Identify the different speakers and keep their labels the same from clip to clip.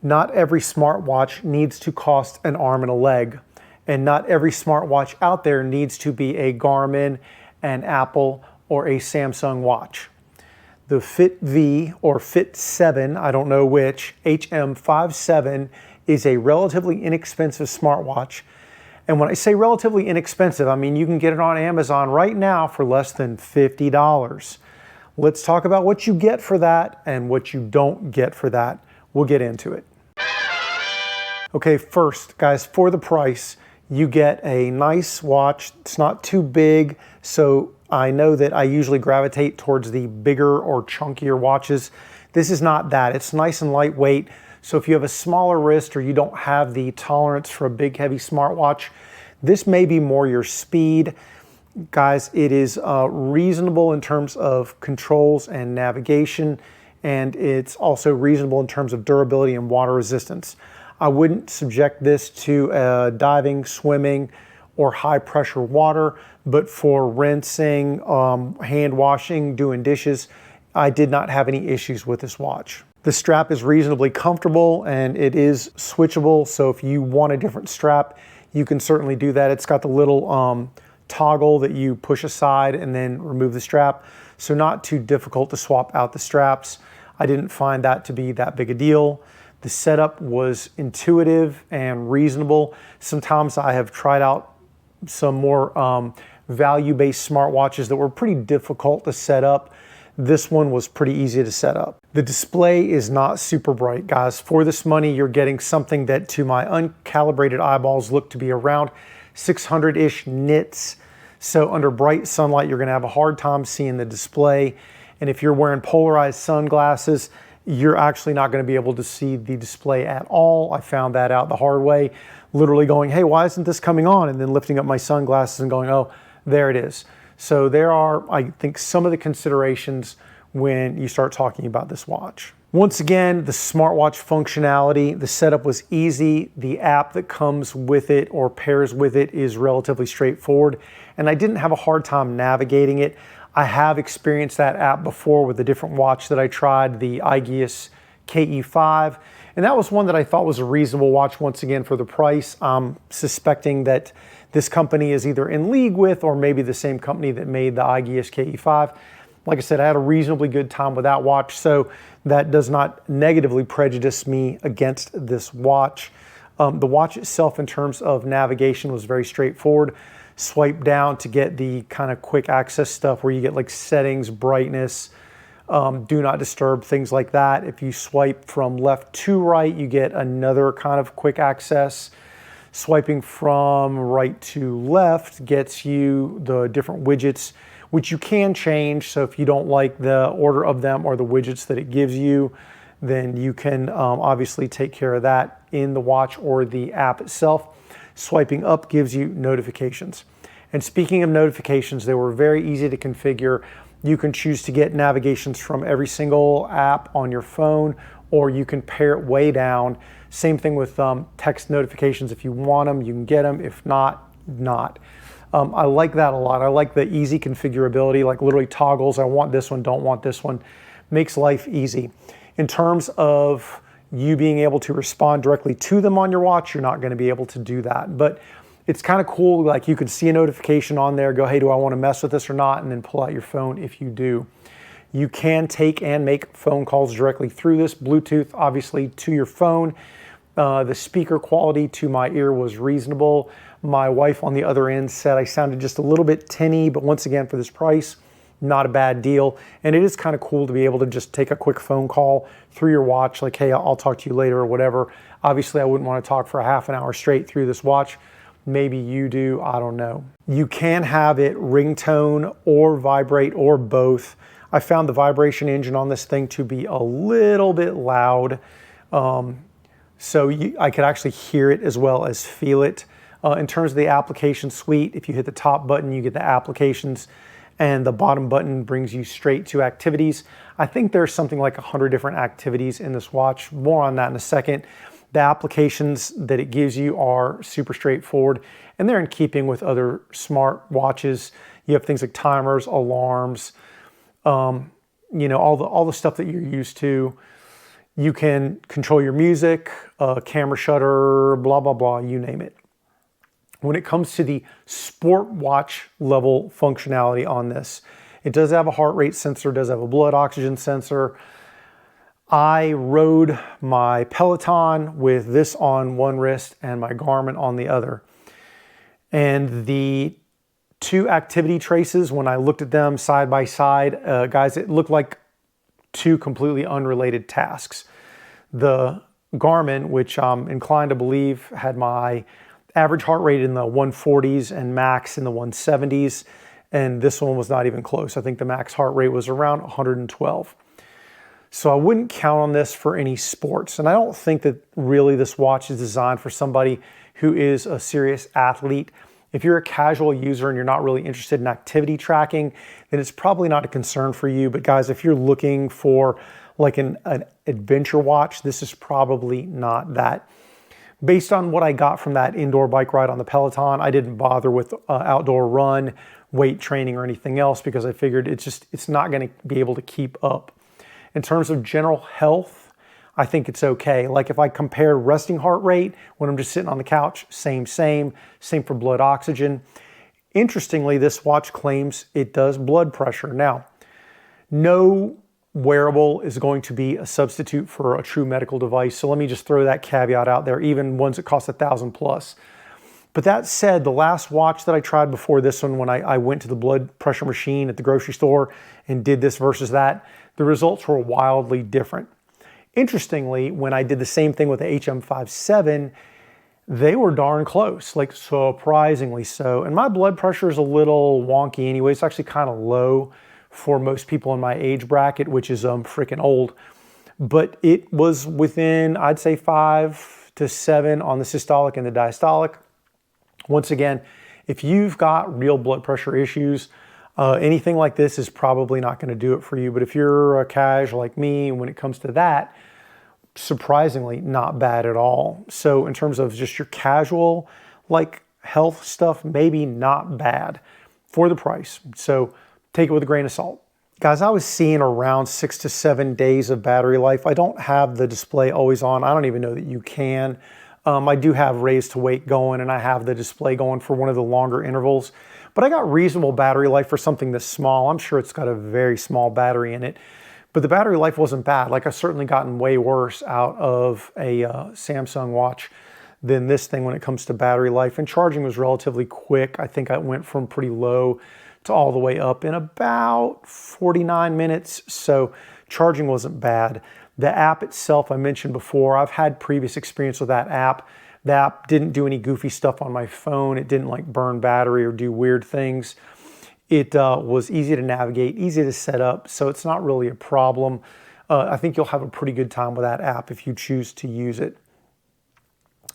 Speaker 1: Not every smartwatch needs to cost an arm and a leg, and not every smartwatch out there needs to be a Garmin, an Apple, or a Samsung watch. The FitVII or FitVII, I don't know which, HM57 is a relatively inexpensive smartwatch. And when I say relatively inexpensive, I mean you can get it on Amazon right now for less than $50. Let's talk about what you get for that and what you don't get for that. We'll get into it. Okay, first, guys, for the price, you get a nice watch. It's not too big, so I know that I usually gravitate towards the bigger or chunkier watches. This is not that. It's nice and lightweight, so if you have a smaller wrist or you don't have the tolerance for a big, heavy smartwatch, this may be more your speed. Guys, it is reasonable in terms of controls and navigation, and it's also reasonable in terms of durability and water resistance. I wouldn't subject this to diving, swimming, or high pressure water, but for rinsing, hand washing, doing dishes, I did not have any issues with this watch. The strap is reasonably comfortable and it is switchable, so if you want a different strap, you can certainly do that. It's got the little toggle that you push aside and then remove the strap, so not too difficult to swap out the straps. I didn't find that to be that big a deal. The setup was intuitive and reasonable. Sometimes I have tried out some more value-based smartwatches that were pretty difficult to set up. This one was pretty easy to set up. The display is not super bright, guys. For this money, you're getting something that to my uncalibrated eyeballs look to be around 600-ish nits. So under bright sunlight, you're gonna have a hard time seeing the display. And if you're wearing polarized sunglasses, you're actually not going to be able to see the display at all. I found that out the hard way, literally going, hey, why isn't this coming on? And then lifting up my sunglasses and going, oh, there it is. So there are, I think, some of the considerations when you start talking about this watch. Once again, the smartwatch functionality, the setup was easy. The app that comes with it or pairs with it is relatively straightforward. And I didn't have a hard time navigating it. I have experienced that app before with a different watch that I tried, the iGeus KE5, and that was one that I thought was a reasonable watch once again for the price. I'm suspecting that this company is either in league with or maybe the same company that made the iGeus KE5. Like I said, I had a reasonably good time with that watch, so that does not negatively prejudice me against this watch. The watch itself in terms of navigation was very straightforward. Swipe down to get the kind of quick access stuff where you get like settings, brightness, do not disturb, things like that. If you swipe from left to right, you get another kind of quick access. Swiping from right to left gets you the different widgets, which you can change. So if you don't like the order of them or the widgets that it gives you, then you can obviously take care of that in the watch or the app itself. Swiping up gives you notifications. And speaking of notifications, they were very easy to configure. You can choose to get navigations from every single app on your phone, or you can pare it way down. Same thing with text notifications. If you want them, you can get them. If not, not. I like that a lot. I like the easy configurability, like literally toggles. I want this one, don't want this one. Makes life easy. In terms of you being able to respond directly to them on your watch, you're not going to be able to do that. But it's kind of cool, like you could see a notification on there, go, hey, do I want to mess with this or not? And then pull out your phone if you do. You can take and make phone calls directly through this. Bluetooth, obviously, to your phone. The speaker quality to my ear was reasonable. My wife on the other end said I sounded just a little bit tinny, but once again, for this price, not a bad deal. And it is kind of cool to be able to just take a quick phone call through your watch, like, hey, I'll talk to you later or whatever. Obviously, I wouldn't want to talk for a half an hour straight through this watch. Maybe you do, I don't know. You can have it ringtone or vibrate or both. I found the vibration engine on this thing to be a little bit loud. So I could actually hear it as well as feel it. In terms of the application suite, if you hit the top button, you get the applications, and the bottom button brings you straight to activities. I think there's something like 100 different activities in this watch. More on that in a second. The applications that it gives you are super straightforward, and they're in keeping with other smart watches. You have things like timers, alarms, you know, all the stuff that you're used to. You can control your music, camera shutter, blah, blah, blah, you name it. When it comes to the sport watch level functionality on this, it does have a heart rate sensor, does have a blood oxygen sensor. I rode my Peloton with this on one wrist and my Garmin on the other. And the two activity traces, when I looked at them side by side, guys, it looked like two completely unrelated tasks. The Garmin, which I'm inclined to believe had my average heart rate in the 140s and max in the 170s, and this one was not even close. I think the max heart rate was around 112. So I wouldn't count on this for any sports, and I don't think that really this watch is designed for somebody who is a serious athlete. If you're a casual user and you're not really interested in activity tracking, then it's probably not a concern for you. But guys, if you're looking for like an adventure watch, this is probably not that. Based on what I got from that indoor bike ride on the Peloton, I didn't bother with outdoor run, weight training, or anything else because I figured it's not going to be able to keep up. In terms of general health, I think it's okay. Like if I compare resting heart rate when I'm just sitting on the couch, same for blood oxygen. Interestingly, this watch claims it does blood pressure. Now, no wearable is going to be a substitute for a true medical device. So let me just throw that caveat out there, even ones that cost $1,000+. But that said, the last watch that I tried before this one, when I went to the blood pressure machine at the grocery store and did this versus that, the results were wildly different. Interestingly, when I did the same thing with the HM57, they were darn close, like surprisingly so. And my blood pressure is a little wonky anyway. It's actually kind of low for most people in my age bracket, which is freaking old. But it was within, I'd say 5 to 7 on the systolic and the diastolic. Once again, if you've got real blood pressure issues, anything like this is probably not going to do it for you. But if you're a casual like me, when it comes to that, surprisingly not bad at all. So in terms of just your casual like health stuff, maybe not bad for the price. So take it with a grain of salt. Guys, I was seeing around 6 to 7 days of battery life. I don't have the display always on. I don't even know that you can. I do have raise to wake going, and I have the display going for one of the longer intervals. But I got reasonable battery life for something this small. I'm sure it's got a very small battery in it. But the battery life wasn't bad. Like I've certainly gotten way worse out of a Samsung watch than this thing when it comes to battery life. And charging was relatively quick. I think I went from pretty low to all the way up in about 49 minutes. So charging wasn't bad. The app itself, I mentioned before, I've had previous experience with that app. The app didn't do any goofy stuff on my phone. It didn't like burn battery or do weird things. It was easy to navigate, easy to set up, so it's not really a problem. I think you'll have a pretty good time with that app if you choose to use it.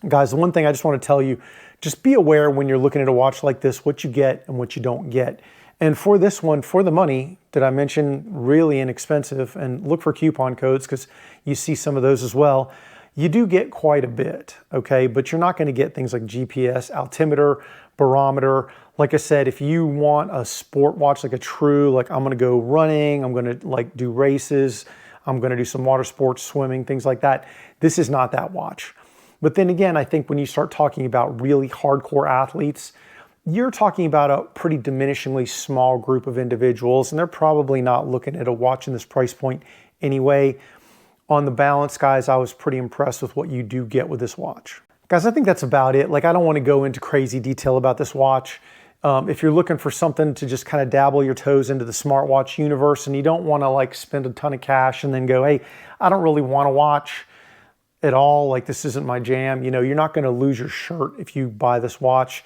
Speaker 1: Guys, the one thing I just want to tell you, just be aware when you're looking at a watch like this, what you get and what you don't get. And for this one, for the money that I mentioned, really inexpensive, and look for coupon codes because you see some of those as well. You do get quite a bit, okay? But you're not going to get things like GPS, altimeter, barometer. Like I said, if you want a sport watch, like a true, like I'm going to go running, I'm going to like do races, I'm going to do some water sports, swimming, things like that. This is not that watch. But then again, I think when you start talking about really hardcore athletes, you're talking about a pretty diminishingly small group of individuals, and they're probably not looking at a watch in this price point anyway. On the balance, guys, I was pretty impressed with what you do get with this watch. Guys, I think that's about it. Like, I don't want to go into crazy detail about this watch. If you're looking for something to just kind of dabble your toes into the smartwatch universe and you don't want to like spend a ton of cash and then go, hey, I don't really want to watch at all. Like, this isn't my jam. You know, you're not going to lose your shirt if you buy this watch.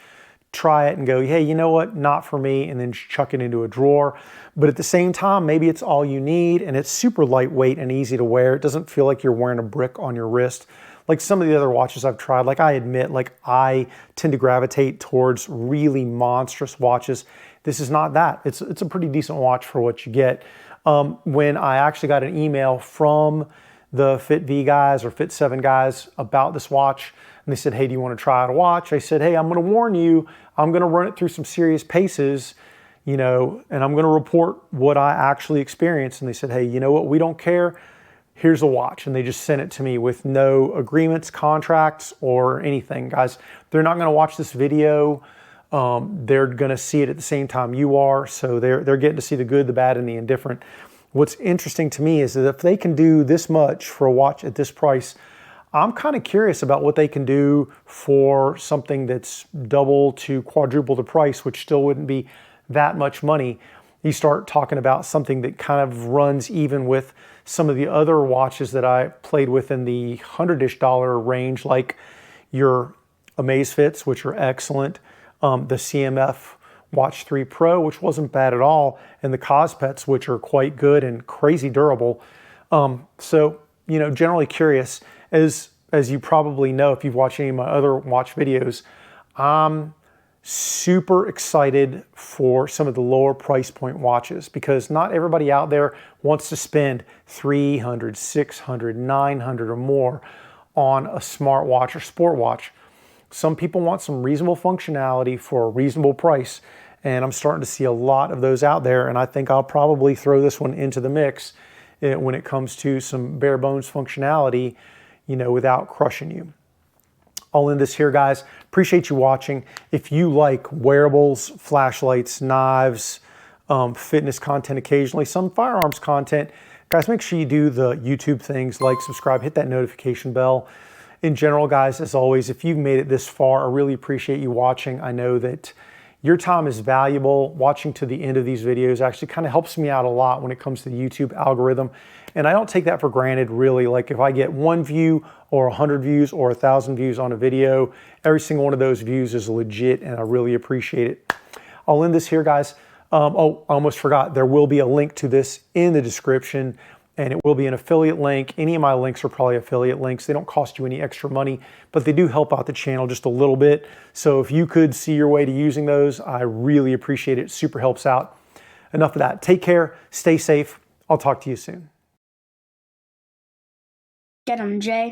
Speaker 1: Try it and go, hey, you know what? Not for me, and then chuck it into a drawer. But at the same time, maybe it's all you need and it's super lightweight and easy to wear. It doesn't feel like you're wearing a brick on your wrist. Like some of the other watches I've tried, like I admit, like I tend to gravitate towards really monstrous watches. This is not that. It's a pretty decent watch for what you get. When I actually got an email from the FitVII guys or FitVII guys about this watch, and they said, hey, do you want to try out a watch? I said, hey, I'm going to warn you, I'm going to run it through some serious paces, you know, and I'm going to report what I actually experienced. And they said, hey, you know what? We don't care. here's a watch, and they just sent it to me with no agreements, contracts, or anything. Guys, they're not going to watch this video. They're going to see it at the same time you are, so they're getting to see the good, the bad, and the indifferent. What's interesting to me is that if they can do this much for a watch at this price, I'm kind of curious about what they can do for something that's double to quadruple the price, which still wouldn't be that much money. You start talking about something that kind of runs even with some of the other watches that I played with in the $100-ish range, like your Amazfits, which are excellent, the CMF Watch 3 Pro, which wasn't bad at all, and the Kospets, which are quite good and crazy durable. So, you know, generally curious. As you probably know, if you've watched any of my other watch videos, I'm super excited for some of the lower price point watches, because not everybody out there wants to spend $300, $600, $900 or more on a smartwatch or sport watch. Some people want some reasonable functionality for a reasonable price, and I'm starting to see a lot of those out there, and I think I'll probably throw this one into the mix when it comes to some bare bones functionality, you know, without crushing you. I'll end this here, guys. Appreciate you watching. If you like wearables, flashlights, knives, fitness content occasionally, some firearms content, guys, make sure you do the YouTube things, like, subscribe, hit that notification bell. In general, guys, as always, if you've made it this far, I really appreciate you watching. I know that your time is valuable. Watching to the end of these videos actually kind of helps me out a lot when it comes to the YouTube algorithm. And I don't take that for granted, really. Like, if I get 1 view or 100 views or 1,000 views on a video, every single one of those views is legit, and I really appreciate it. I'll end this here, guys. Oh, I almost forgot. There will be a link to this in the description, and it will be an affiliate link. Any of my links are probably affiliate links. They don't cost you any extra money, but they do help out the channel just a little bit. So if you could see your way to using those, I really appreciate it. Super helps out. Enough of that. Take care. Stay safe. I'll talk to you soon.
Speaker 2: Get 'em, Jay.